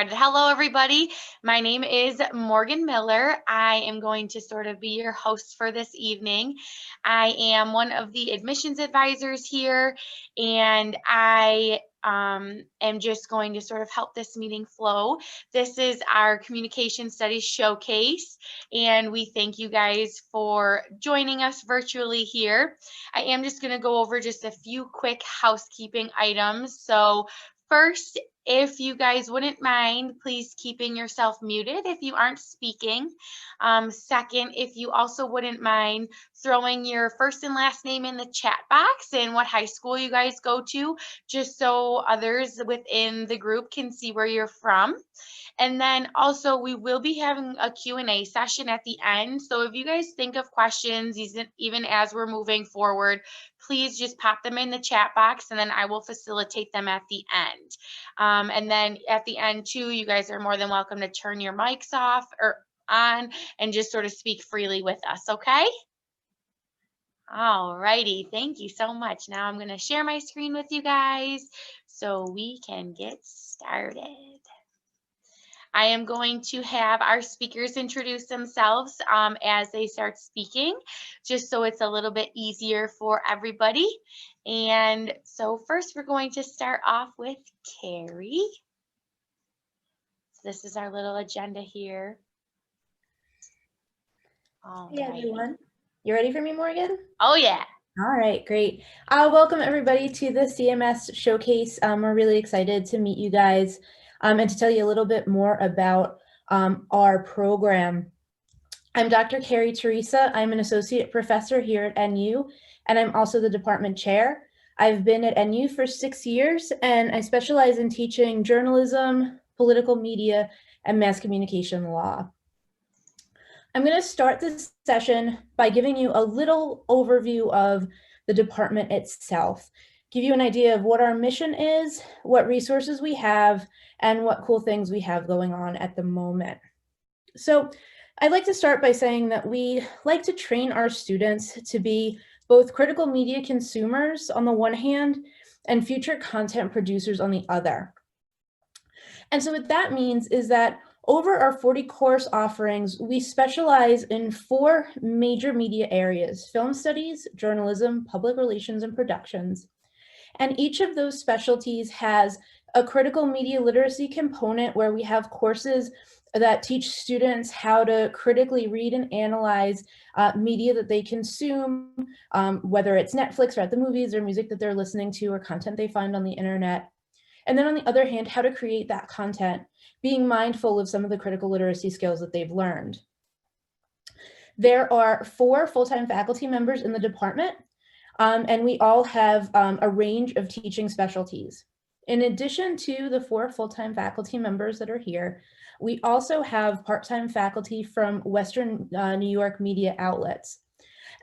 started. Hello, everybody. My name is Morgan Miller. I am going to sort of be your host for this evening. I am one of the admissions advisors here, and I am just going to sort of help this meeting flow. This is our Communication Studies Showcase, and we thank you guys for joining us virtually here. I am just going to go over just a few quick housekeeping items. So first, if you guys wouldn't mind, please keeping yourself muted if you aren't speaking. Second, if you also wouldn't mind throwing your first and last name in the chat box and what high school you guys go to, just so others within the group can see where you're from. And then also we will be having a Q&A session at the end. So if you guys think of questions, even as we're moving forward, please just pop them in the chat box and then I will facilitate them at the end. And then at the end too, you guys are more than welcome to turn your mics off or on and just sort of speak freely with us, okay? All righty, thank you so much. Now I'm gonna share my screen with you guys so we can get started. I am going to have our speakers introduce themselves as they start speaking, just so it's a little bit easier for everybody. And so first we're going to start off with Carrie. So this is our little agenda here. Hey everyone, you ready for me, Morgan? Oh yeah. All right, great. Welcome everybody to the CMS Showcase. We're really excited to meet you guys and to tell you a little bit more about our program. I'm Dr. Carrie Teresa. I'm an associate professor here at NU, and I'm also the department chair. I've been at NU for 6 years, and I specialize in teaching journalism, political media, and mass communication law. I'm going to start this session by giving you a little overview of the department itself, give you an idea of what our mission is, what resources we have, and what cool things we have going on at the moment. So I'd like to start by saying that we like to train our students to be both critical media consumers on the one hand and future content producers on the other. And so what that means is that over our 40 course offerings, we specialize in 4 major media areas: film studies, journalism, public relations, and productions. And each of those specialties has a critical media literacy component where we have courses that teach students how to critically read and analyze media that they consume, whether it's Netflix or at the movies or music that they're listening to or content they find on the internet. And then on the other hand, how to create that content, being mindful of some of the critical literacy skills that they've learned. There are 4 full-time faculty members in the department, and we all have a range of teaching specialties. In addition to the 4 full-time faculty members that are here, we also have part-time faculty from Western New York media outlets.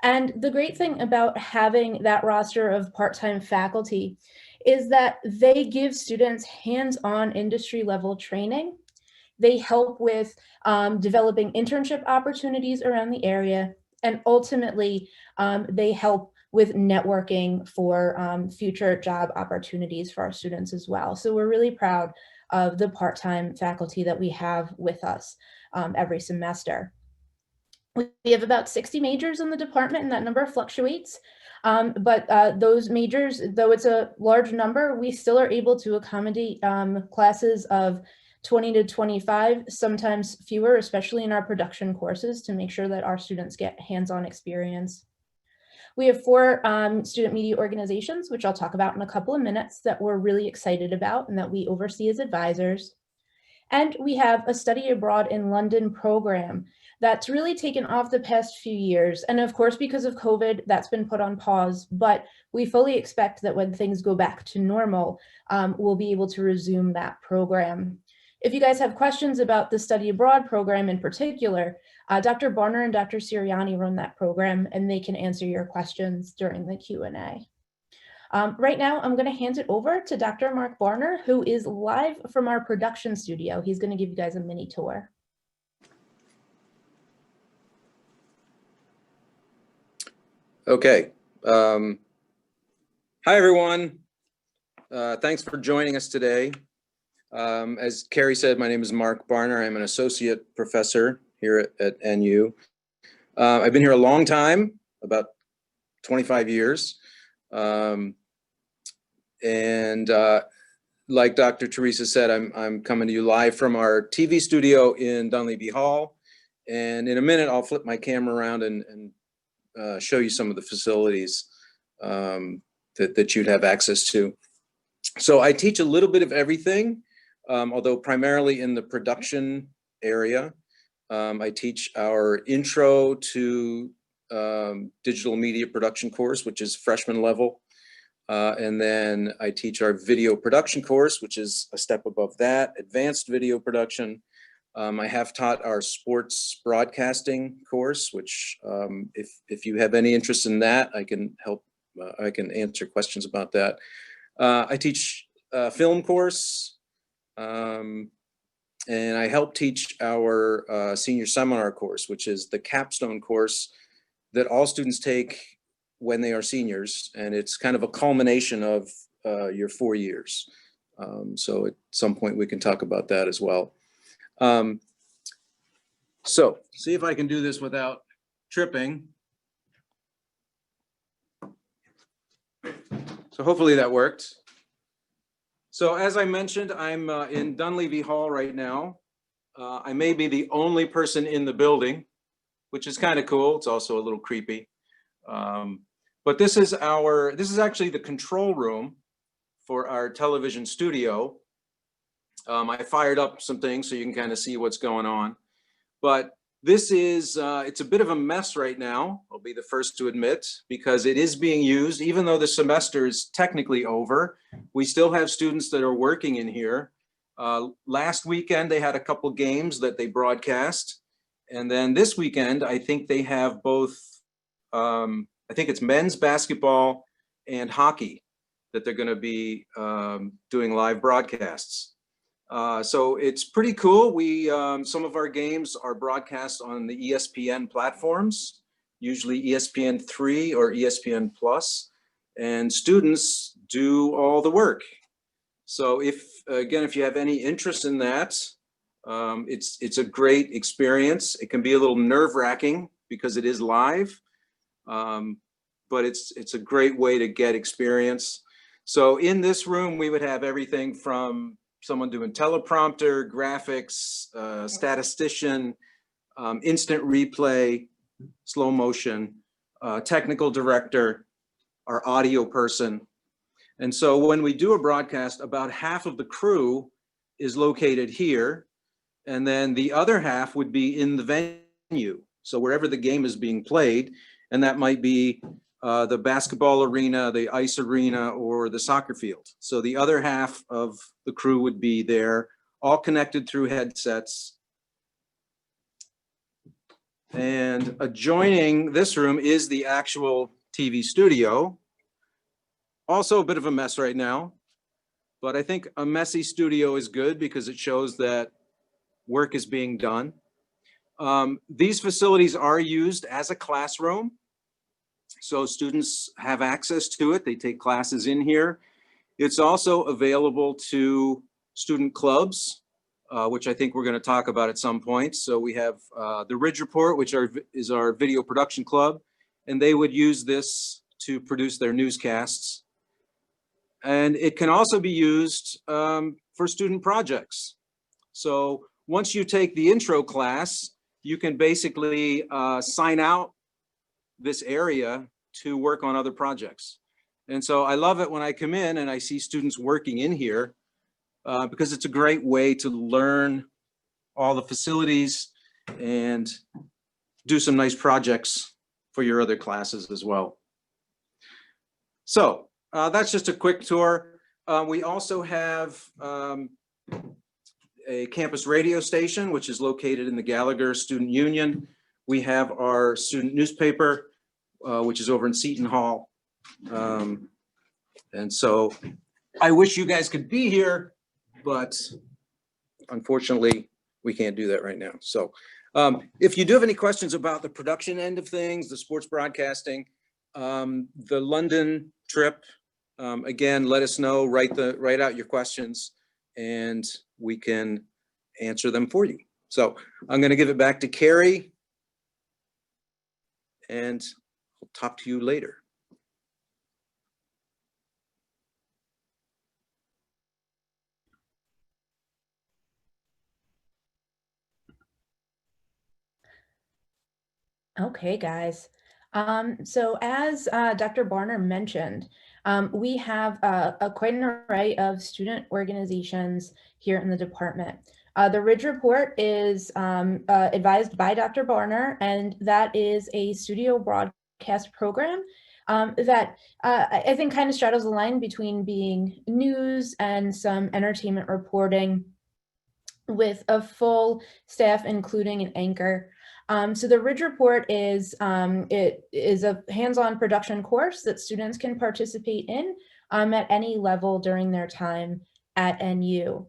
And the great thing about having that roster of part-time faculty is that they give students hands-on industry level training. They help with developing internship opportunities around the area, and ultimately they help with networking for future job opportunities for our students as well. So we're really proud of the part-time faculty that we have with us every semester. We have about 60 majors in the department, and that number fluctuates. But those majors, though it's a large number, we still are able to accommodate classes of 20 to 25, sometimes fewer, especially in our production courses, to make sure that our students get hands-on experience. We have 4 student media organizations, which I'll talk about in a couple of minutes, that we're really excited about and that we oversee as advisors. And we have a study abroad in London program that's really taken off the past few years. And of course, because of COVID, that's been put on pause, but we fully expect that when things go back to normal, we'll be able to resume that program. If you guys have questions about the study abroad program in particular, Dr. Barner and Dr. Siriani run that program, and they can answer your questions during the Q&A. Right now, I'm going to hand it over to Dr. Mark Barner, who is live from our production studio. He's going to give you guys a mini tour. Okay. Hi, everyone. Thanks for joining us today. As Carrie said, my name is Mark Barner. I'm an associate professor here at NU. I've been here a long time, about 25 years. Like Dr. Teresa said, I'm coming to you live from our TV studio in Dunleavy Hall. And in a minute, I'll flip my camera around and show you some of the facilities that you'd have access to. So I teach a little bit of everything, although primarily in the production area. I teach our intro to digital media production course, which is freshman level. And then I teach our video production course, which is a step above that, advanced video production. I have taught our sports broadcasting course, which if you have any interest in that, I can help, I can answer questions about that. I teach a film course, and I help teach our senior seminar course, which is the capstone course that all students take when they are seniors, and it's kind of a culmination of your 4 years. So at some point we can talk about that as well. So see if I can do this without tripping. So hopefully that worked. So as I mentioned, I'm in Dunleavy Hall right now. I may be the only person in the building, which is kind of cool. It's also a little creepy. But this is actually the control room for our television studio. I fired up some things so you can kind of see what's going on. But this is, it's a bit of a mess right now, I'll be the first to admit, because it is being used, even though the semester is technically over, we still have students that are working in here. Last weekend, they had a couple games that they broadcast. And then this weekend, I think they have both, I think it's men's basketball and hockey that they're gonna be doing live broadcasts. So it's pretty cool. Some of our games are broadcast on the ESPN platforms, usually ESPN3 or ESPN Plus, and students do all the work. So if you have any interest in that, it's a great experience. It can be a little nerve-wracking because it is live, but it's a great way to get experience. So in this room, we would have everything from someone doing teleprompter, graphics, statistician, instant replay, slow motion, technical director, our audio person. And so when we do a broadcast, about half of the crew is located here, and then the other half would be in the venue. So wherever the game is being played, and that might be the basketball arena, the ice arena, or the soccer field. So the other half of the crew would be there, all connected through headsets. And adjoining this room is the actual TV studio. Also a bit of a mess right now, but I think a messy studio is good because it shows that work is being done. These facilities are used as a classroom. So students have access to it. They take classes in here. It's also available to student clubs, which I think we're going to talk about at some point. So we have the Ridge Report, which is our video production club, and they would use this to produce their newscasts. And it can also be used for student projects. So once you take the intro class, you can basically sign out this area to work on other projects. And so I love it when I come in and I see students working in here because it's a great way to learn all the facilities and do some nice projects for your other classes as well. So that's just a quick tour. We also have a campus radio station, which is located in the Gallagher Student Union. We have our student newspaper, which is over in Seton Hall. And so I wish you guys could be here, but unfortunately, we can't do that right now. So if you do have any questions about the production end of things, the sports broadcasting, the London trip, again, let us know, write out your questions, and we can answer them for you. So I'm going to give it back to Carrie, and I'll talk to you later. Okay, guys. So as Dr. Barner mentioned, we have quite an array of student organizations here in the department. The Ridge Report is advised by Dr. Barner, and that is a studio broadcast program that I think kind of straddles the line between being news and some entertainment reporting with a full staff, including an anchor. So the Ridge Report is it is a hands-on production course that students can participate in at any level during their time at NU.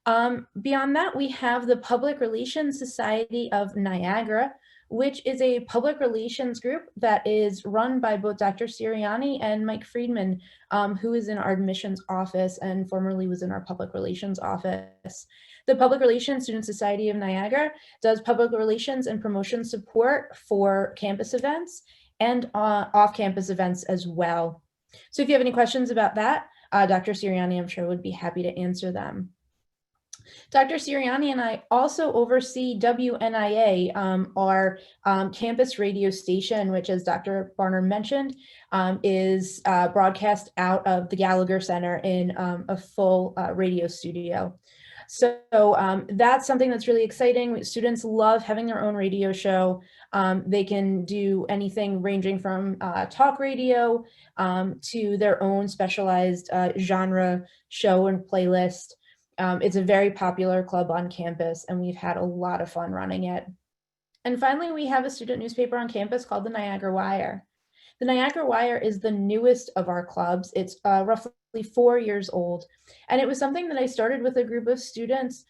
Beyond that, we have the Public Relations Society of Niagara, which is a public relations group that is run by both Dr. Siriani and Mike Friedman, who is in our admissions office and formerly was in our public relations office. The Public Relations Student Society of Niagara does public relations and promotion support for campus events and off-campus events as well. So if you have any questions about that, Dr. Siriani, I'm sure, would be happy to answer them. Dr. Siriani and I also oversee WNIA, our campus radio station, which, as Dr. Barner mentioned, is broadcast out of the Gallagher Center in a full radio studio. So that's something that's really exciting. Students love having their own radio show. They can do anything ranging from talk radio to their own specialized genre show and playlist. It's a very popular club on campus, and we've had a lot of fun running it. And finally, we have a student newspaper on campus called the Niagara Wire. The Niagara Wire is the newest of our clubs. It's roughly 4 years old. And it was something that I started with a group of students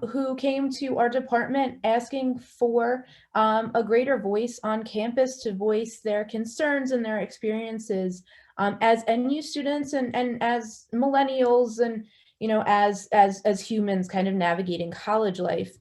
who came to our department asking for a greater voice on campus to voice their concerns and their experiences as NU students and as millennials and, you know, as humans kind of navigating college life.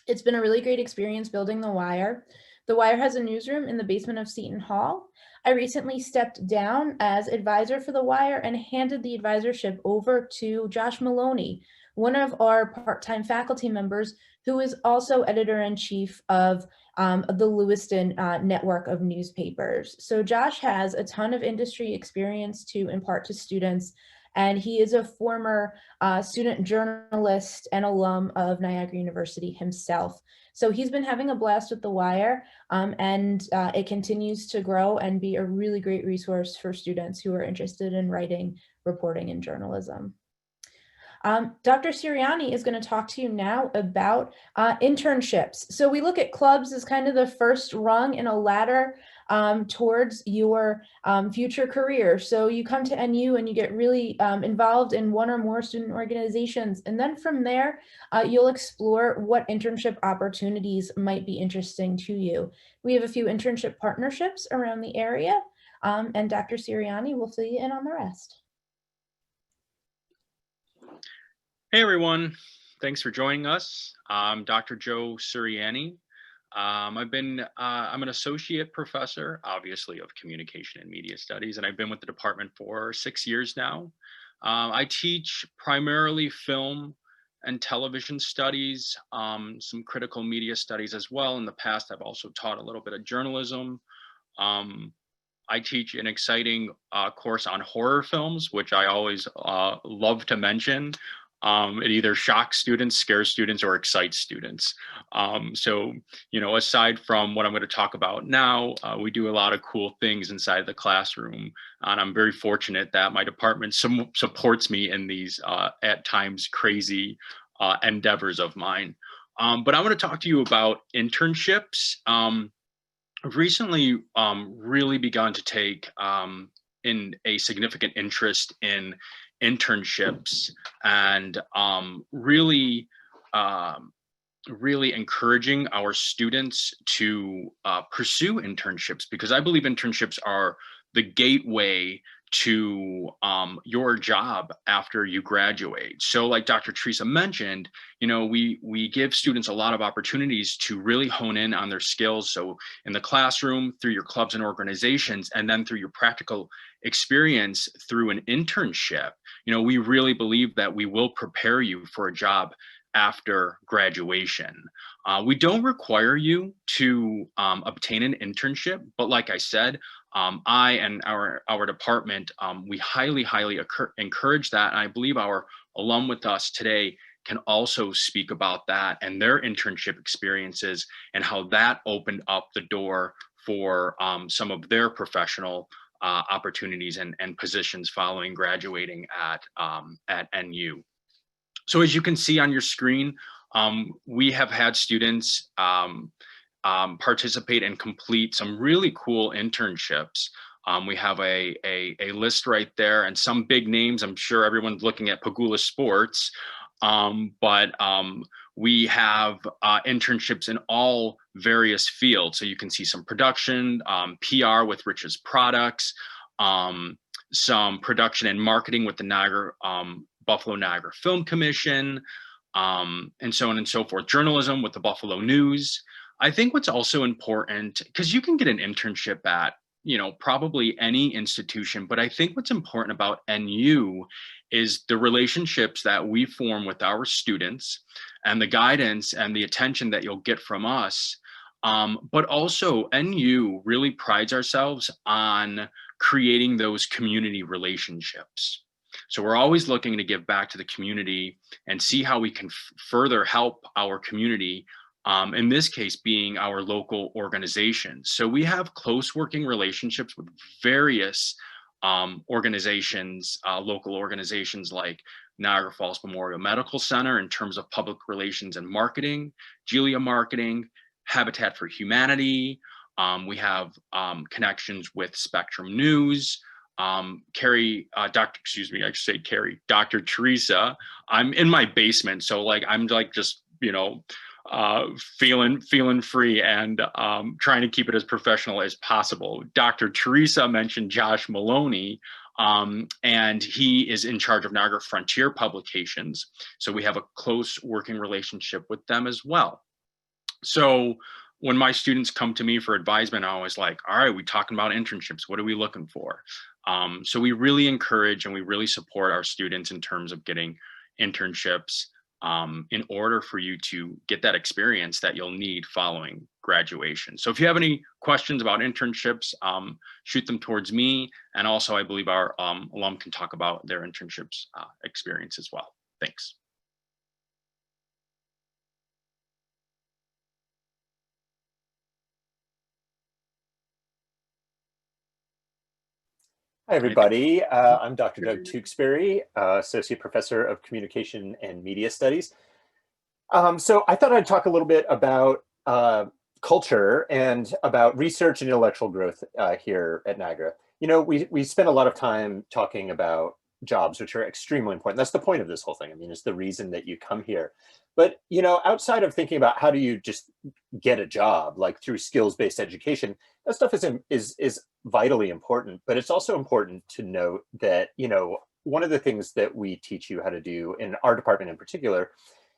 It's been a really great experience building the Wire. The Wire has a newsroom in the basement of Seton Hall. I recently stepped down as advisor for the Wire and handed the advisorship over to Josh Maloney, one of our part-time faculty members, who is also editor-in-chief of the Lewiston network of newspapers. So Josh has a ton of industry experience to impart to students, and he is a former student journalist and alum of Niagara University himself. So he's been having a blast with the Wire, and it continues to grow and be a really great resource for students who are interested in writing, reporting, and journalism. Dr. Siriani is going to talk to you now about internships. So we look at clubs as kind of the first rung in a ladder towards your future career. So you come to NU and you get really involved in one or more student organizations. And then from there, you'll explore what internship opportunities might be interesting to you. We have a few internship partnerships around the area, and Dr. Siriani will fill you in on the rest. Hey everyone, thanks for joining us. I'm Dr. Joe Siriani. I'm an associate professor, obviously, of communication and media studies, and I've been with the department for 6 years now. I teach primarily film and television studies, some critical media studies as well. In the past, I've also taught a little bit of journalism. I teach an exciting course on horror films, which I always love to mention. It either shocks students, scares students, or excites students. So, you know, aside from what I'm going to talk about now, we do a lot of cool things inside the classroom. And I'm very fortunate that my department supports me in these at times crazy endeavors of mine. But I want to talk to you about internships. I've recently really begun to take in a significant interest in internships and really encouraging our students to pursue internships, because I believe internships are the gateway to your job after you graduate. So like Dr. Teresa mentioned, you know, we give students a lot of opportunities to really hone in on their skills. So in the classroom, through your clubs and organizations, and then through your practical experience through an internship, you know, we really believe that we will prepare you for a job after graduation. We don't require you to obtain an internship, but like I said, I and our department, we highly encourage that. And I believe our alum with us today can also speak about that and their internship experiences and how that opened up the door for some of their professional opportunities and positions following graduating at NU. So as you can see on your screen, we have had students participate and complete some really cool internships. We have a list right there and some big names. I'm sure everyone's looking at Pagula Sports, but we have internships in all various fields. So you can see some production, PR with Rich's Products, some production and marketing with the Niagara, Buffalo Niagara Film Commission, and so on and so forth. Journalism with the Buffalo News. I think what's also important, because you can get an internship at, you know, probably any institution, but I think what's important about NU is the relationships that we form with our students and the guidance and the attention that you'll get from us. But also NU really prides ourselves on creating those community relationships. So we're always looking to give back to the community and see how we can further help our community, in this case being our local organizations. So we have close working relationships with various organizations, local organizations like Niagara Falls Memorial Medical Center in terms of public relations and marketing, Gelia Marketing, Habitat for Humanity. We have connections with Spectrum News, Dr. Teresa. I'm in my basement, so like I'm like just, you know, feeling free and trying to keep it as professional as possible. Dr. Teresa mentioned Josh Maloney, and he is in charge of Niagara Frontier Publications. So we have a close working relationship with them as well. So when my students come to me for advisement, I always like, all right, we talking about internships. What are we looking for? So we really encourage and we really support our students in terms of getting internships in order for you to get that experience that you'll need following graduation. So if you have any questions about internships, shoot them towards me. And also I believe our alum can talk about their internships experience as well. Thanks. Hi, everybody. I'm Dr. Doug Tewksbury, Associate Professor of Communication and Media Studies. So I thought I'd talk a little bit about culture and about research and intellectual growth here at Niagara. You know, we spend a lot of time talking about jobs, which are extremely important. That's the point of this whole thing. I mean, it's the reason that you come here. But, you know, outside of thinking about how do you just get a job, like through skills-based education, that stuff is vitally important. But it's also important to note that, you know, one of the things that we teach you how to do in our department in particular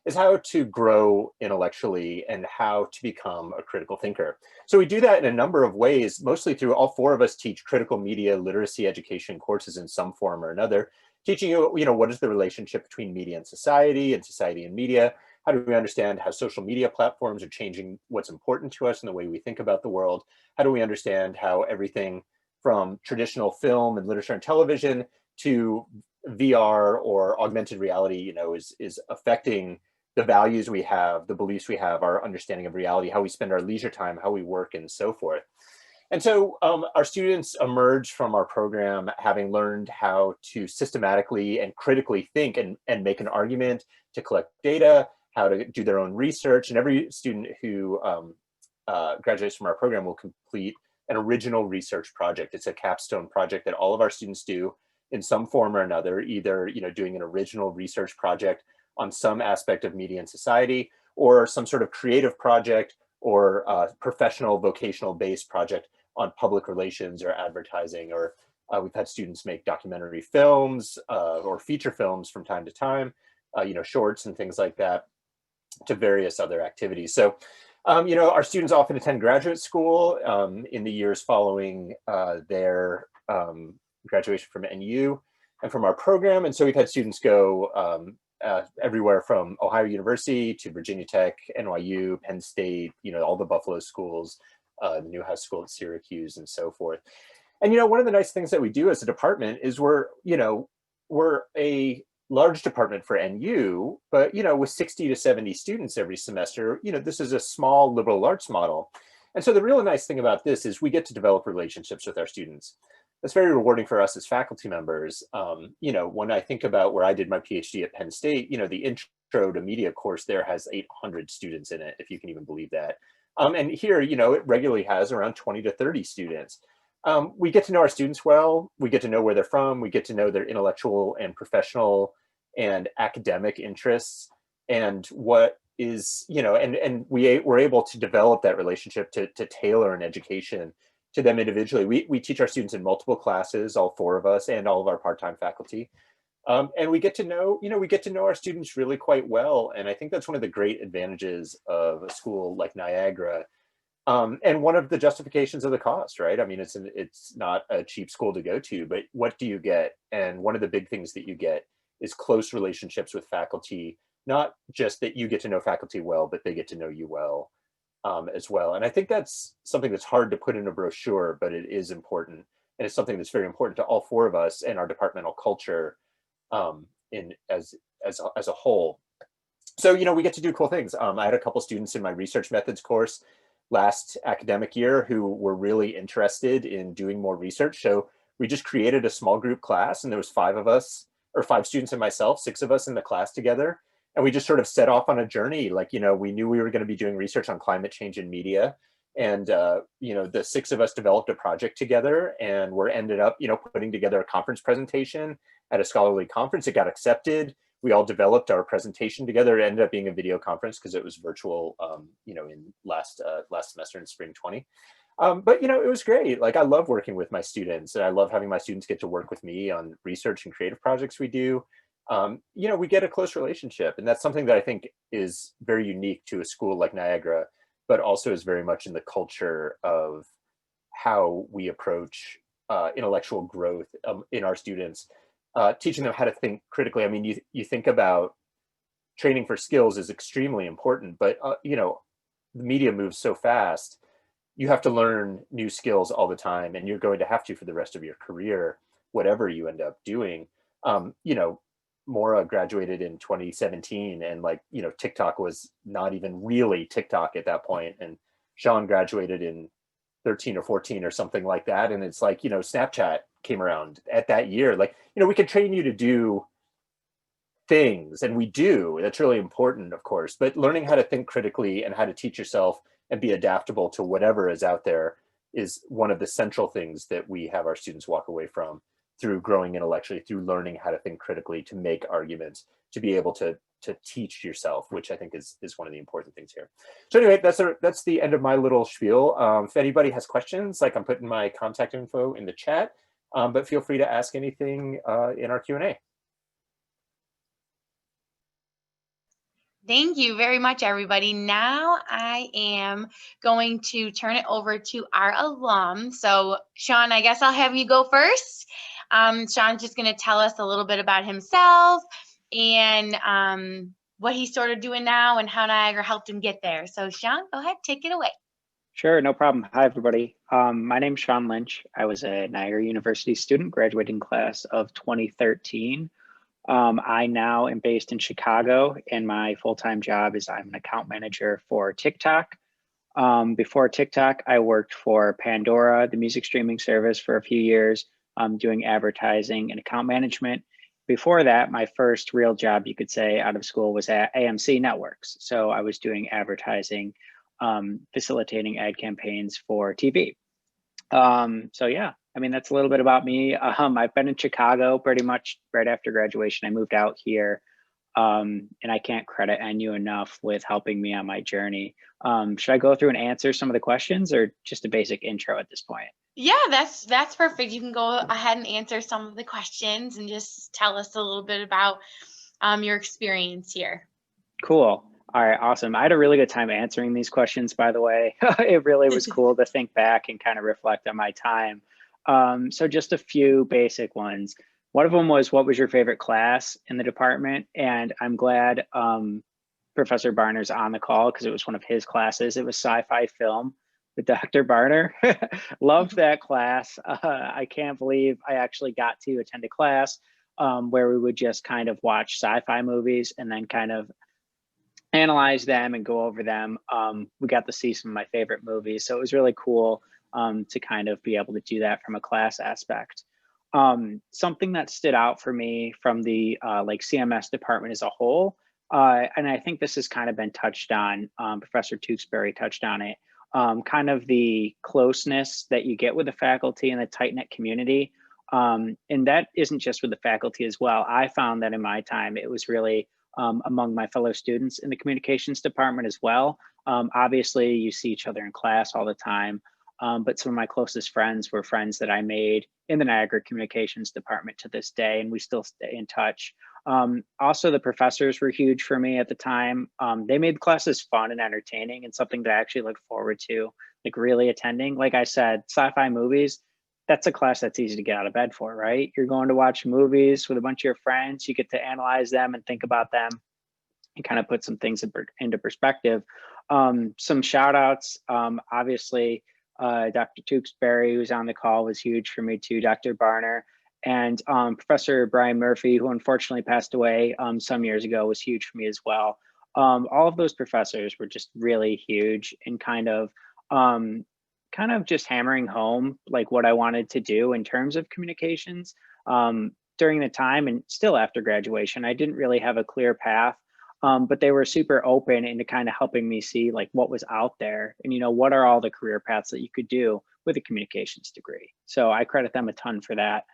is how to grow intellectually and how to become a critical thinker. So we do that in a number of ways, mostly through all four of us teach critical media literacy education courses in some form or another, teaching you, you know, what is the relationship between media and society and media? How do we understand how social media platforms are changing what's important to us and the way we think about the world? How do we understand how everything from traditional film and literature and television to VR or augmented reality, you know, is affecting the values we have, the beliefs we have, our understanding of reality, how we spend our leisure time, how we work, and so forth. And so our students emerge from our program having learned how to systematically and critically think and make an argument, to collect data, how to do their own research. And every student who graduates from our program will complete an original research project. It's a capstone project that all of our students do in some form or another, either, you know, doing an original research project on some aspect of media and society, or some sort of creative project or professional vocational based project on public relations or advertising or We've had students make documentary films or feature films from time to time, shorts and things like that, to various other activities. So, our students often attend graduate school in the years following their graduation from NU and from our program. And so we've had students go everywhere from Ohio University to Virginia Tech, NYU, Penn State, all the Buffalo schools, the Newhouse School at Syracuse, and so forth. And, one of the nice things that we do as a department is we're a large department for NU, but, with 60 to 70 students every semester, this is a small liberal arts model. And so the really nice thing about this is we get to develop relationships with our students. That's very rewarding for us as faculty members. When I think about where I did my PhD at Penn State, the intro to media course there has 800 students in it, if you can even believe that. And here, it regularly has around 20 to 30 students. We get to know our students well. We get to know where they're from. We get to know their intellectual and professional and academic interests, and what is, and we're able to develop that relationship to tailor an education to them individually. We teach our students in multiple classes, all 4 of us and all of our part-time faculty. And we get to know, our students really quite well. And I think that's one of the great advantages of a school like Niagara. And one of the justifications of the cost, right? I mean, it's not a cheap school to go to, but what do you get? And one of the big things that you get is close relationships with faculty, not just that you get to know faculty well, but they get to know you well as well. And I think that's something that's hard to put in a brochure, but it is important. And it's something that's very important to all 4 of us and our departmental culture as a whole. So, we get to do cool things. I had a couple students in my research methods course last academic year who were really interested in doing more research. So we just created a small group class, and there was 5 of us, or 5 students and myself, 6 of us in the class together. And we just sort of set off on a journey. Like, we knew we were going to be doing research on climate change in media. And, the 6 of us developed a project together, and we're ended up, putting together a conference presentation at a scholarly conference. It got accepted. We all developed our presentation together. It ended up being a video conference because it was virtual, in last semester in spring 20. But, it was great. Like, I love working with my students, and I love having my students get to work with me on research and creative projects we do. We get a close relationship, and that's something that I think is very unique to a school like Niagara, but also is very much in the culture of how we approach intellectual growth in our students, teaching them how to think critically. I mean, you think about training for skills is extremely important, but the media moves so fast. You have to learn new skills all the time, and you're going to have to for the rest of your career, whatever you end up doing. Maura graduated in 2017, and TikTok was not even really TikTok at that point. And Sean graduated in 13 or 14 or something like that. And it's like, Snapchat came around at that year. Like, we could train you to do things, and we do. That's really important, of course, but learning how to think critically and how to teach yourself and be adaptable to whatever is out there is one of the central things that we have our students walk away from through growing intellectually, through learning how to think critically, to make arguments, to be able to teach yourself, which I think is one of the important things here. So anyway, that's the end of my little spiel. If anybody has questions, I'm putting my contact info in the chat, but feel free to ask anything in our Q&A. Thank you very much, everybody. Now I am going to turn it over to our alum. So Sean, I guess I'll have you go first. Sean's just going to tell us a little bit about himself and what he's sort of doing now and how Niagara helped him get there. So Sean, go ahead, take it away. Sure, no problem. Hi, everybody. My name's Sean Lynch. I was a Niagara University student, graduating class of 2013. I now am based in Chicago, and my full-time job is I'm an account manager for TikTok. Before TikTok, I worked for Pandora, the music streaming service, for a few years, doing advertising and account management. Before that, my first real job, you could say, out of school was at AMC Networks. So I was doing advertising, facilitating ad campaigns for TV. So yeah, I mean, that's a little bit about me. I've been in Chicago pretty much right after graduation. I moved out here And I can't credit NU enough with helping me on my journey. Should I go through and answer some of the questions, or just a basic intro at this point? Yeah, that's perfect. You can go ahead and answer some of the questions and just tell us a little bit about your experience here. Cool. All right, awesome. I had a really good time answering these questions, by the way. It really was cool to think back and kind of reflect on my time. So just a few basic ones. One of them was, what was your favorite class in the department? And I'm glad Professor Barner's on the call, because it was one of his classes. It was sci-fi film with Dr. Barner. Loved that class. I can't believe I actually got to attend a class where we would just kind of watch sci-fi movies and then kind of analyze them and go over them. We got to see some of my favorite movies. So it was really cool to kind of be able to do that from a class aspect. Something that stood out for me from the like CMS department as a whole, and I think this has kind of been touched on, Professor Tewksbury touched on it, kind of the closeness that you get with the faculty and the tight-knit community. And that isn't just with the faculty as well. I found that in my time, it was really among my fellow students in the communications department as well. Obviously, you see each other in class all the time, but some of my closest friends were friends that I made in the Niagara communications department to this day, and we still stay in touch. Also, the professors were huge for me at the time. They made classes fun and entertaining, and something that I actually looked forward to, like really attending. Like I said, sci-fi movies, that's a class that's easy to get out of bed for, right? You're going to watch movies with a bunch of your friends. You get to analyze them and think about them and kind of put some things into perspective. Some shout outs, obviously, Dr. Tewksbury, who's on the call, was huge for me too, Dr. Barner. And Professor Brian Murphy, who unfortunately passed away some years ago, was huge for me as well. All of those professors were just really huge and kind of just hammering home like what I wanted to do in terms of communications. During the time and still after graduation, I didn't really have a clear path, but they were super open into kind of helping me see like what was out there and, you know, what are all the career paths that you could do with a communications degree. So I credit them a ton for that.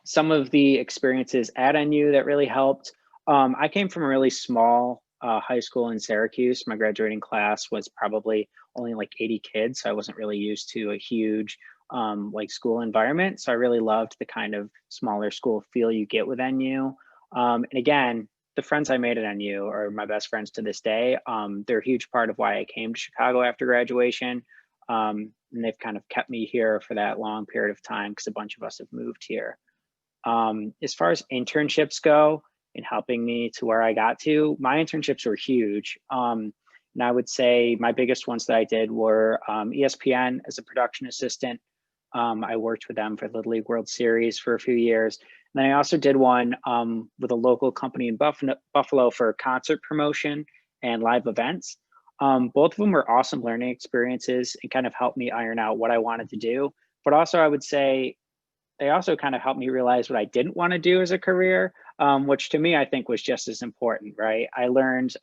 Some of the experiences at NU that really helped. I came from a really small high school in Syracuse. My graduating class was probably only like 80 kids. So I wasn't really used to a huge like school environment. So I really loved the kind of smaller school feel you get with NU. And again, the friends I made at NU are my best friends to this day. They're a huge part of why I came to Chicago after graduation. And they've kind of kept me here for that long period of time because a bunch of us have moved here. As far as internships go and helping me to where I got to, my internships were huge. And I would say my biggest ones that I did were ESPN as a production assistant. I worked with them for the Little League World Series for a few years. And then I also did one with a local company in Buffalo for concert promotion and live events. Both of them were awesome learning experiences and kind of helped me iron out what I wanted to do. But also I would say they also kind of helped me realize what I didn't want to do as a career, which to me, I think was just as important, right? I learned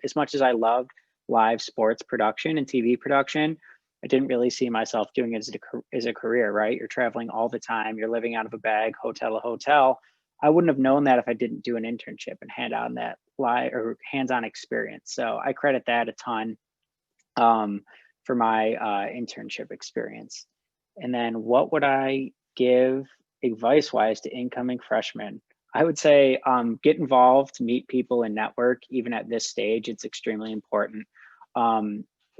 as much as I loved live sports production and TV production, I didn't really see myself doing it as a career, right? You're traveling all the time, you're living out of a bag, hotel to hotel. I wouldn't have known that if I didn't do an internship and hand on that hands-on experience. So I credit that a ton for my internship experience. And then what would I give advice-wise to incoming freshmen? I would say get involved, meet people, and network. Even at this stage, it's extremely important.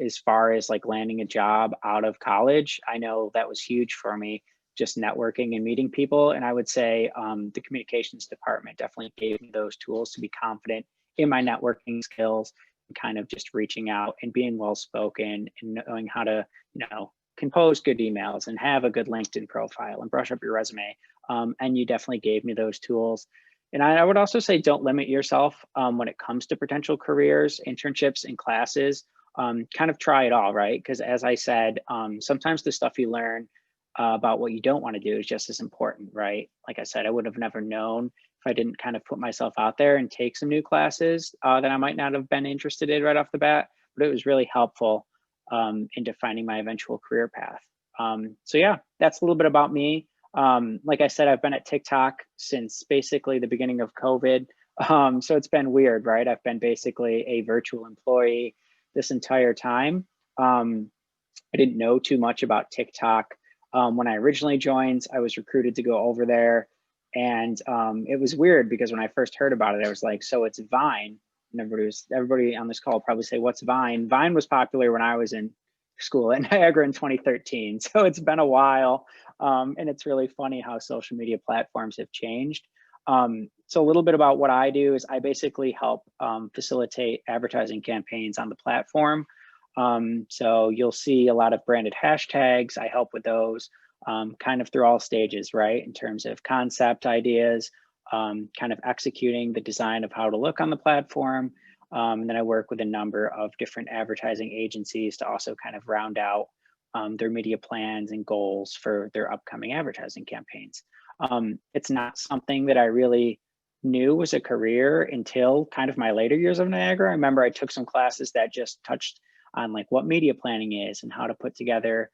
As far as like landing a job out of college, I know that was huge for me, just networking and meeting people. And I would say the communications department definitely gave me those tools to be confident in my networking skills and kind of just reaching out and being well-spoken and knowing how to, you know, compose good emails and have a good LinkedIn profile and brush up your resume. And you definitely gave me those tools. And I would also say don't limit yourself when it comes to potential careers, internships, and classes. Kind of try it all, right? Because as I said, sometimes the stuff you learn about what you don't want to do is just as important, right? Like I said, I would have never known if I didn't kind of put myself out there and take some new classes that I might not have been interested in right off the bat, but it was really helpful in defining my eventual career path. So yeah, that's a little bit about me. Like I said, I've been at TikTok since basically the beginning of COVID. So it's been weird, right? I've been basically a virtual employee this entire time. I didn't know too much about TikTok. When I originally joined, I was recruited to go over there. And it was weird because when I first heard about it, I was like, so it's Vine. And everybody on this call will probably say, what's Vine? Vine was popular when I was in school at Niagara in 2013. So it's been a while. And it's really funny how social media platforms have changed. So a little bit about what I do is I basically help facilitate advertising campaigns on the platform. So you'll see a lot of branded hashtags. I help with those kind of through all stages, right? In terms of concept ideas, kind of executing the design of how to look on the platform. And then I work with a number of different advertising agencies to also kind of round out their media plans and goals for their upcoming advertising campaigns. It's not something that I really knew was a career until kind of my later years of Niagara. I remember I took some classes that just touched on like what media planning is and how to put together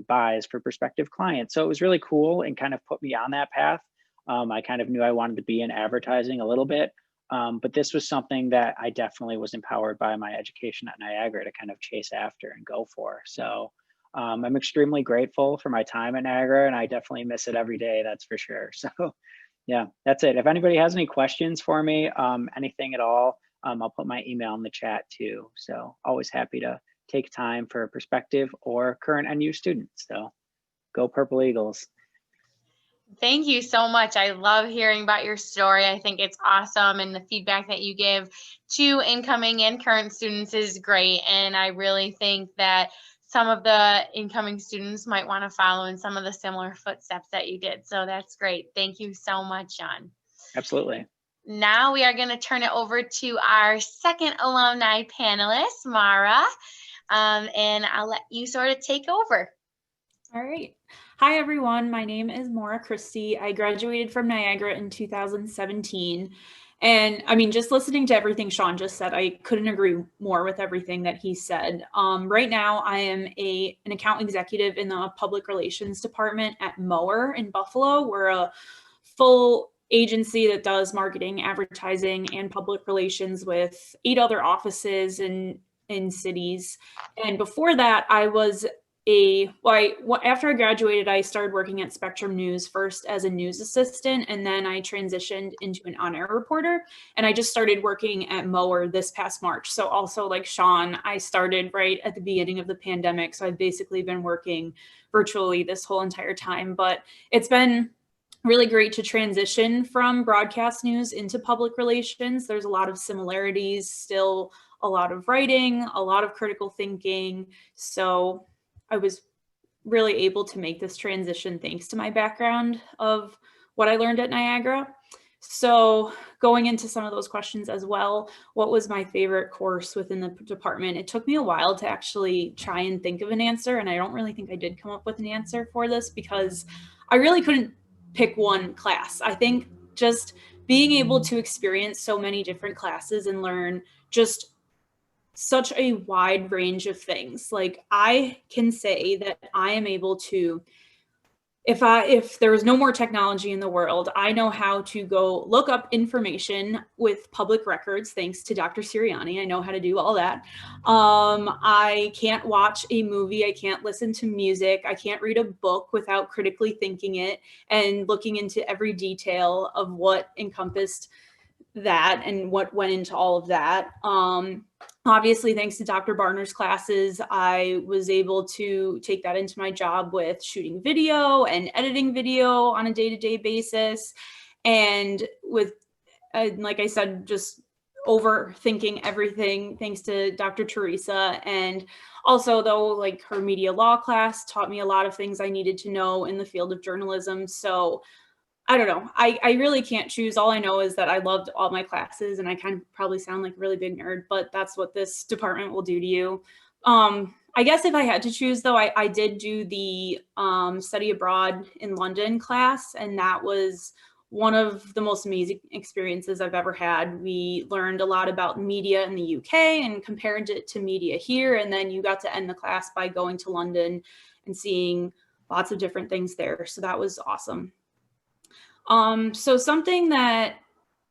buys for prospective clients. So it was really cool and kind of put me on that path. I kind of knew I wanted to be in advertising a little bit, but this was something that I definitely was empowered by my education at Niagara to kind of chase after and go for. So I'm extremely grateful for my time at Niagara, and I definitely miss it every day, that's for sure. So yeah, that's it. If anybody has any questions for me, anything at all, I'll put my email in the chat too. So always happy to take time for prospective or current NU students. So go Purple Eagles. Thank you so much. I love hearing about your story. I think it's awesome, and the feedback that you give to incoming and current students is great. And I really think that some of the incoming students might want to follow in some of the similar footsteps that you did. So that's great. Thank you so much, Sean. Absolutely. Now we are going to turn it over to our second alumni panelist, Mara, and I'll let you sort of take over. All right. Hi, everyone. My name is Maura Christie. I graduated from Niagara in 2017. And I mean, just listening to everything Sean just said, I couldn't agree more with everything that he said. Right now, I am an account executive in the public relations department at Mower in Buffalo. We're a full agency that does marketing, advertising, and public relations with 8 other offices in cities. And before that, I was after I graduated, I started working at Spectrum News first as a news assistant, and then I transitioned into an on-air reporter, and I just started working at Mower this past March. So also like Sean, I started right at the beginning of the pandemic. So I've basically been working virtually this whole entire time, but it's been really great to transition from broadcast news into public relations. There's a lot of similarities, still a lot of writing, a lot of critical thinking. So I was really able to make this transition thanks to my background of what I learned at Niagara. So going into some of those questions as well, what was my favorite course within the department? It took me a while to actually try and think of an answer, and I don't really think I did come up with an answer for this because I really couldn't pick one class. I think just being able to experience so many different classes and learn just such a wide range of things. Like I can say that I am able to, if there was no more technology in the world, I know how to go look up information with public records, thanks to Dr. Sirianni. I know how to do all that. I can't watch a movie. I can't listen to music. I can't read a book without critically thinking it and looking into every detail of what encompassed that and what went into all of that. Obviously, thanks to Dr. Barner's classes, I was able to take that into my job with shooting video and editing video on a day-to-day basis. And with, like I said, just overthinking everything thanks to Dr. Teresa. And also though, like her media law class taught me a lot of things I needed to know in the field of journalism. So I don't know. I really can't choose. All I know is that I loved all my classes, and I kind of probably sound like a really big nerd, but that's what this department will do to you. I guess if I had to choose though, I did do the study abroad in London class, and that was one of the most amazing experiences I've ever had. We learned a lot about media in the UK and compared it to media here. And then you got to end the class by going to London and seeing lots of different things there. So that was awesome. So something that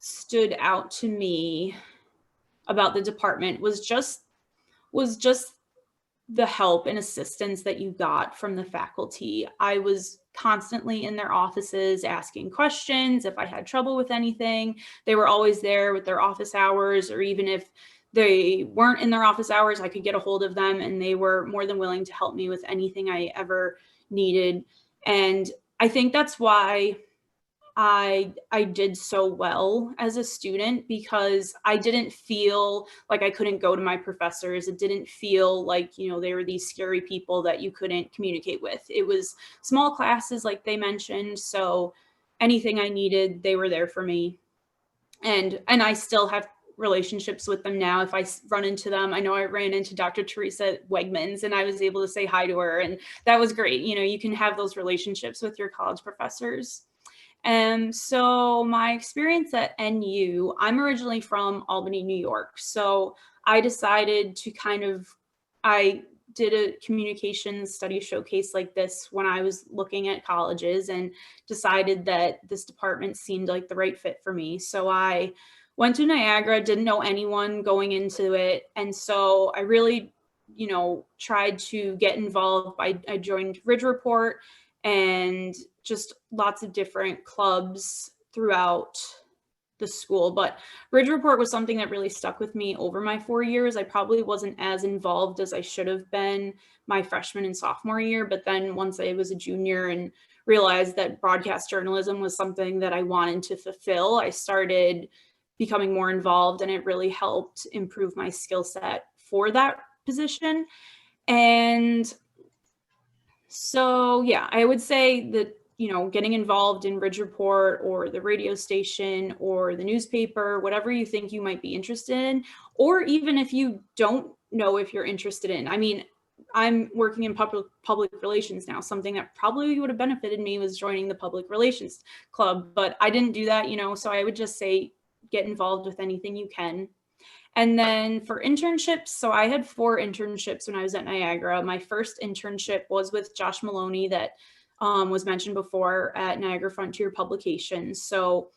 stood out to me about the department was just the help and assistance that you got from the faculty. I was constantly in their offices asking questions. If I had trouble with anything, they were always there with their office hours, or even if they weren't in their office hours, I could get a hold of them and they were more than willing to help me with anything I ever needed. And I think that's why I did so well as a student, because I didn't feel like I couldn't go to my professors. It didn't feel like, you know, they were these scary people that you couldn't communicate with. It was small classes, like they mentioned. So anything I needed, they were there for me. And I still have relationships with them now. If I run into them, I know I ran into Dr. Teresa at Wegmans and I was able to say hi to her, and that was great. You know, you can have those relationships with your college professors. And so my experience at NU, I'm originally from Albany, New York. So I decided to I did a communications study showcase like this when I was looking at colleges, and decided that this department seemed like the right fit for me. So I went to Niagara, didn't know anyone going into it. And so I really, you know, tried to get involved. I joined Ridge Report and just lots of different clubs throughout the school. But Ridge Report was something that really stuck with me over my 4 years. I probably wasn't as involved as I should have been my freshman and sophomore year. But then once I was a junior and realized that broadcast journalism was something that I wanted to fulfill, I started becoming more involved, and it really helped improve my skill set for that position. And so, yeah, I would say that, you know, getting involved in Ridge Report or the radio station or the newspaper, whatever you think you might be interested in, or even if you don't know if you're interested in. I mean, I'm working in public relations now. Something that probably would have benefited me was joining the public relations club, but I didn't do that, you know, so I would just say get involved with anything you can. And then for internships, so I had 4 internships when I was at Niagara. My first internship was with Josh Maloney that was mentioned before at Niagara Frontier Publications. So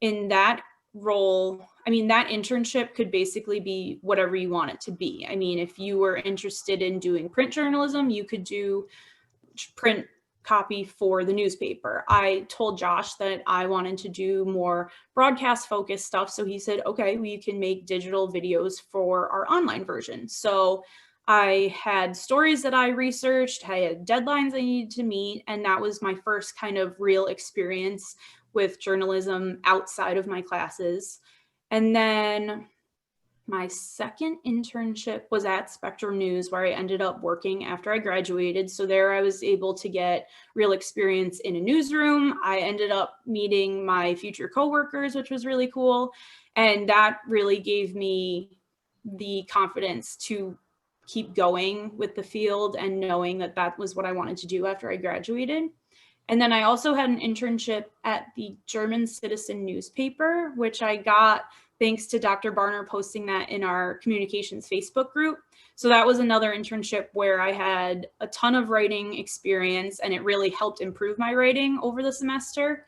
in that role, I mean, that internship could basically be whatever you want it to be. I mean, if you were interested in doing print journalism, you could do print copy for the newspaper. I told Josh that I wanted to do more broadcast focused stuff. So he said, okay, we can make digital videos for our online version. So I had stories that I researched, I had deadlines I needed to meet, and that was my first kind of real experience with journalism outside of my classes. And then my second internship was at Spectrum News, where I ended up working after I graduated. So there I was able to get real experience in a newsroom. I ended up meeting my future coworkers, which was really cool. And that really gave me the confidence to keep going with the field and knowing that that was what I wanted to do after I graduated. And then I also had an internship at the German Citizen newspaper, which I got thanks to Dr. Barner posting that in our communications Facebook group. So that was another internship where I had a ton of writing experience, and it really helped improve my writing over the semester.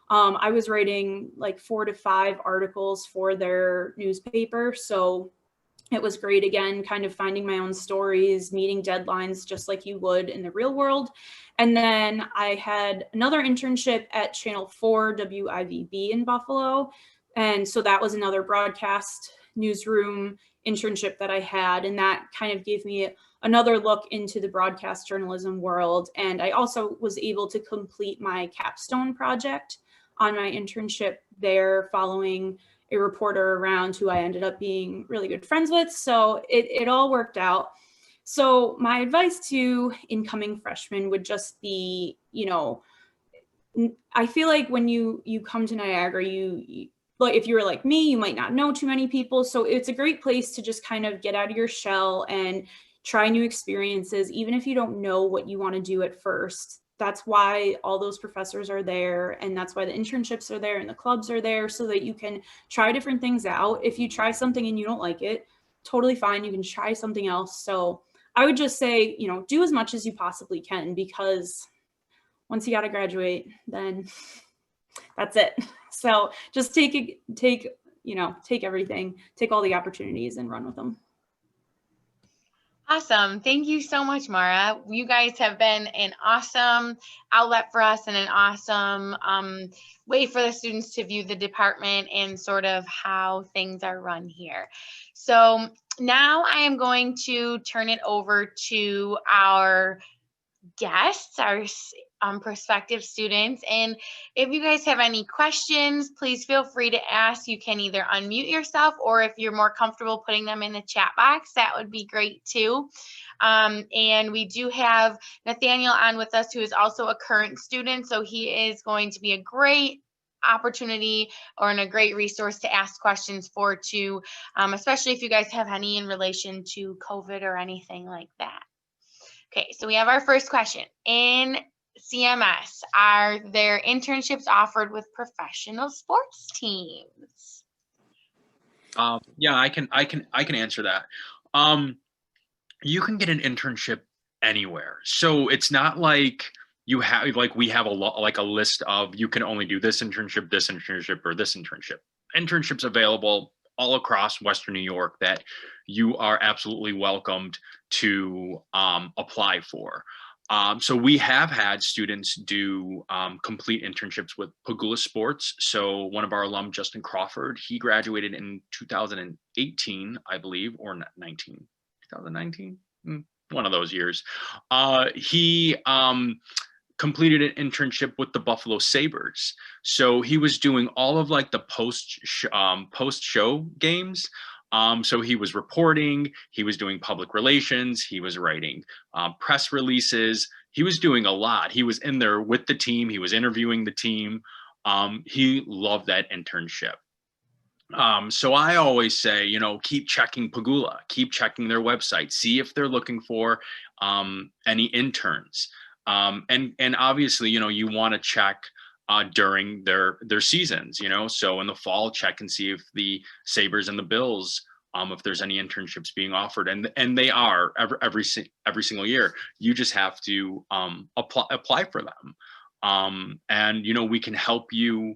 I was writing like 4 to 5 articles for their newspaper. So it was great, again, kind of finding my own stories, meeting deadlines just like you would in the real world. And then I had another internship at Channel 4 WIVB in Buffalo. And so that was another broadcast newsroom internship that I had. And that kind of gave me another look into the broadcast journalism world. And I also was able to complete my capstone project on my internship there, following a reporter around who I ended up being really good friends with. So it all worked out. So my advice to incoming freshmen would just be, you know, I feel like when you come to Niagara, like if you were like me, you might not know too many people. So it's a great place to just kind of get out of your shell and try new experiences, even if you don't know what you want to do at first. That's why all those professors are there, and that's why the internships are there and the clubs are there, so that you can try different things out. If you try something and you don't like it, totally fine, you can try something else. So I would just say, you know, do as much as you possibly can, because once you got to graduate, then that's it. So just take everything, take all the opportunities and run with them. Awesome. Thank you so much, Mara. You guys have been an awesome outlet for us and an awesome way for the students to view the department and sort of how things are run here. So now I am going to turn it over to our guests, our prospective students. And if you guys have any questions, please feel free to ask. You can either unmute yourself, or if you're more comfortable putting them in the chat box, that would be great too. And we do have Nathaniel on with us, who is also a current student. So he is going to be a great opportunity and a great resource to ask questions for too, especially if you guys have any in relation to COVID or anything like that. Okay, so we have our first question. In CMS, are there internships offered with professional sports teams? Yeah, I can answer that. You can get an internship anywhere. So it's not like you have, like we have a list of, you can only do this internship, or this internship. Internships available all across Western New York that you are absolutely welcomed to apply for. So we have had students do complete internships with Pagula Sports. So one of our alum, Justin Crawford, he graduated in 2018, I believe, or 2019, one of those years. He completed an internship with the Buffalo Sabres. So he was doing all of like the post-show games. So he was reporting, he was doing public relations, he was writing press releases. He was doing a lot. He was in there with the team. He was interviewing the team. He loved that internship. So I always say, keep checking Pagula, keep checking their website, see if they're looking for any interns. And obviously, you want to check during their seasons, so in the fall, check and see if the Sabres and the Bills, if there's any internships being offered, and they are every single year. You just have to apply for them. And we can help you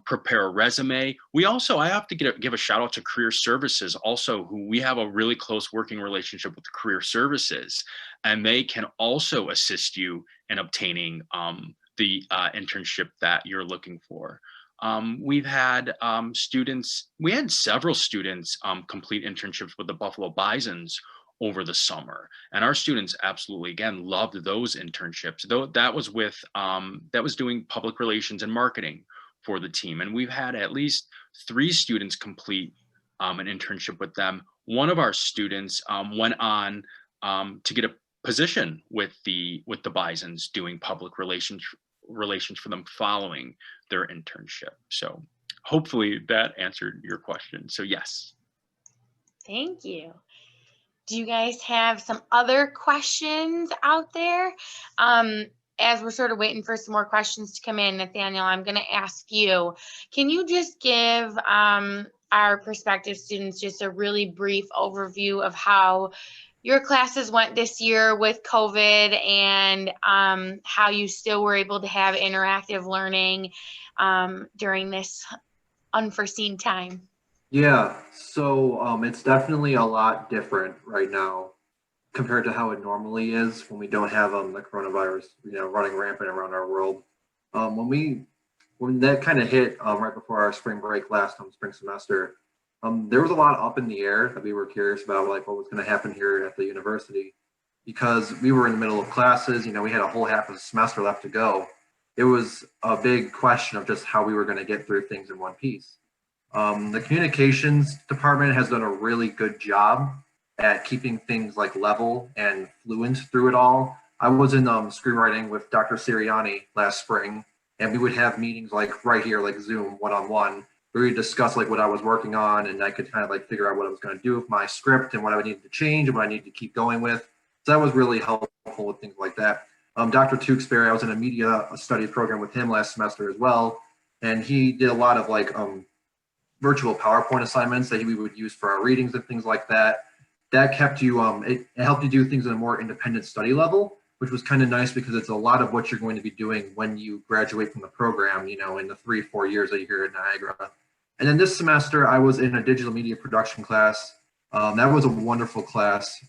prepare a resume. I have to give a shout out to Career Services also, who we have a really close working relationship with Career Services, and they can also assist you in obtaining the internship that you're looking for. We've had several students complete internships with the Buffalo Bisons over the summer, and our students absolutely, again, loved those internships. Though that was doing public relations and marketing for the team, and we've had at least 3 students complete an internship with them. One of our students went on to get a position with the Bisons, doing public relations for them following their internship. So hopefully that answered your question. So yes. Thank you. Do you guys have some other questions out there? As we're sort of waiting for some more questions to come in, Nathaniel, I'm going to ask you, can you just give our prospective students just a really brief overview of how your classes went this year with COVID, and how you still were able to have interactive learning during this unforeseen time? Yeah, so it's definitely a lot different right now compared to how it normally is when we don't have the coronavirus, running rampant around our world. When that kind of hit right before our spring break last spring semester, there was a lot up in the air that we were curious about, like what was going to happen here at the university, because we were in the middle of classes. We had a whole half of the semester left to go. It was a big question of just how we were going to get through things in one piece. The communications department has done a really good job at keeping things like level and fluent through it all. I was in screenwriting with Dr. Sirianni last spring, and we would have meetings like right here, like Zoom one-on-one, where we discuss like what I was working on, and I could kind of like figure out what I was going to do with my script and what I would need to change and what I needed to keep going with. So that was really helpful with things like that. Dr. Tewksbury, I was in a media studies program with him last semester as well, and he did a lot of like virtual PowerPoint assignments that we would use for our readings and things like that. That kept you, it helped you do things at a more independent study level which was kind of nice because it's a lot of what you're going to be doing when you graduate from the program, you know, in the 3-4 years that you're here at Niagara. And then this semester, I was in a digital media production class. That was a wonderful class.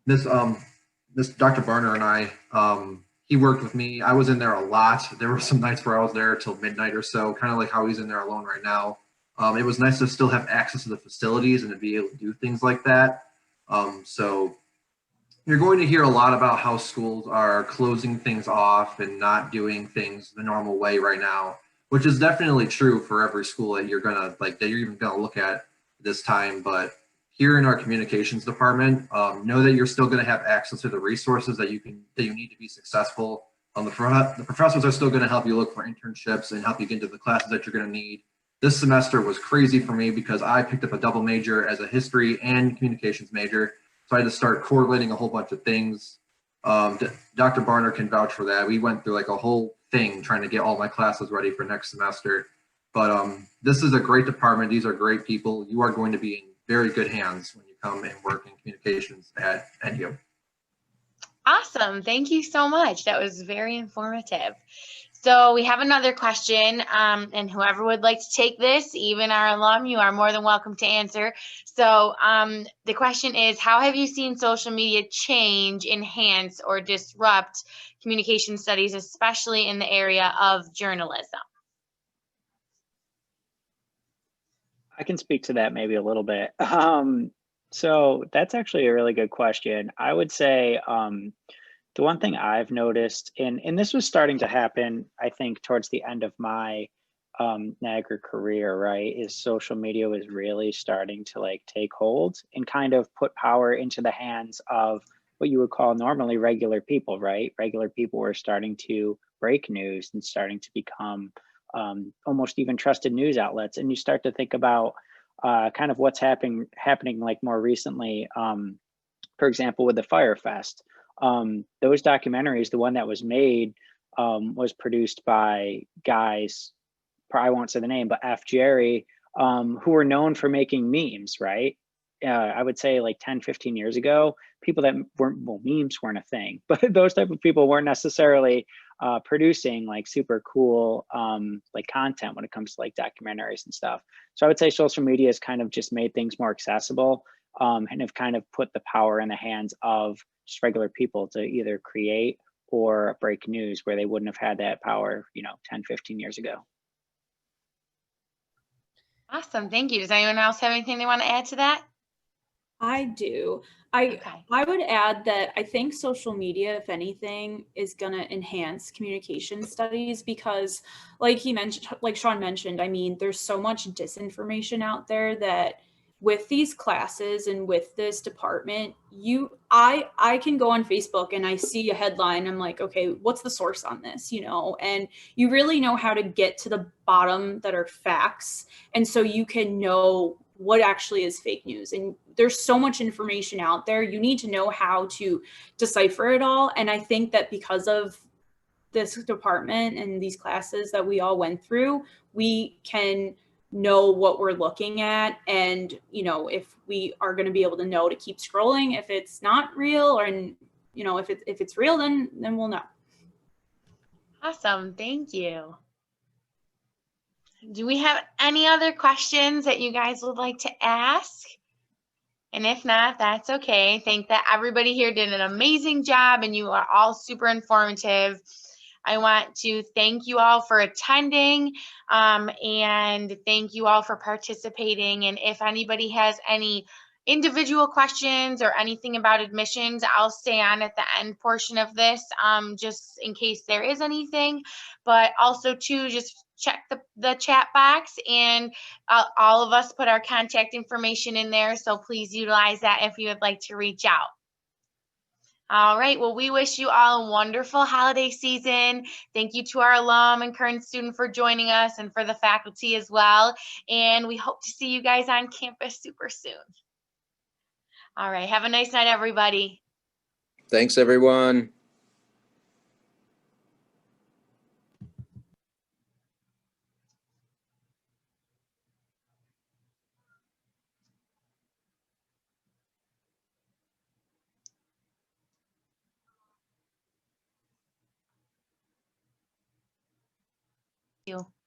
This Dr. Barner and I, he worked with me. I was in there a lot. There were some nights where I was there till midnight or so, kind of like how he's in there alone right now. It was nice to still have access to the facilities and to be able to do things like that. So you're going to hear a lot about how schools are closing things off and not doing things the normal way right now, which is definitely true for every school that you're gonna that you're even gonna look at this time. But here in our communications department, know that you're still gonna have access to the resources that you need to be successful. The professors are still gonna help you look for internships and help you get into the classes that you're gonna need. This semester was crazy for me because I picked up a double major as a history and communications major. So I had to start correlating a whole bunch of things. Dr. Barner can vouch for that. We went through like a whole thing trying to get all my classes ready for next semester. But this is a great department. These are great people. You are going to be in very good hands when you come and work in communications at NU. Awesome. Thank you so much. That was very informative. So we have another question, and whoever would like to take this, even our alum, you are more than welcome to answer. So the question is, how have you seen social media change, enhance, or disrupt communication studies, especially in the area of journalism? I can speak to that maybe a little bit. So that's actually a really good question. I would say the one thing I've noticed, and this was starting to happen, I think, towards the end of my Niagara career, right, is social media was really starting to like take hold and kind of put power into the hands of what you would call normally regular people, right? Regular people were starting to break news and starting to become almost even trusted news outlets. And you start to think about kind of what's happening like more recently, for example, with the Fire Fest. Those documentaries, the one that was made was produced by guys, I won't say the name, but F. Jerry, who were known for making memes, right? I would say like 10, 15 years ago, people that weren't, well, memes weren't a thing, but those type of people weren't necessarily producing like super cool like content when it comes to like documentaries and stuff. So I would say social media has kind of just made things more accessible and have kind of put the power in the hands of just regular people to either create or break news where they wouldn't have had that power, 10, 15 years ago. Awesome. Thank you. Does anyone else have anything they want to add to that? I do. Okay. I would add that I think social media, if anything, is going to enhance communication studies because like Sean mentioned, I mean, there's so much disinformation out there that with these classes and with this department, I can go on Facebook and I see a headline. I'm like, okay, what's the source on this? And you really know how to get to the bottom that are facts. And so you can know what actually is fake news. And there's so much information out there. You need to know how to decipher it all. And I think that because of this department and these classes that we all went through, we can know what we're looking at. And, if we are going to be able to know to keep scrolling, if it's not real or, if it's real, then we'll know. Awesome. Thank you. Do we have any other questions that you guys would like to ask? And if not, that's okay. I think that everybody here did an amazing job and you are all super informative. I want to thank you all for attending and thank you all for participating. And if anybody has any individual questions or anything about admissions, I'll stay on at the end portion of this just in case there is anything. But also too, just check the chat box and all of us put our contact information in there. So please utilize that if you would like to reach out. All right. Well, we wish you all a wonderful holiday season. Thank you to our alum and current student for joining us and for the faculty as well. And we hope to see you guys on campus super soon. All right. Have a nice night, everybody. Thanks, everyone. you.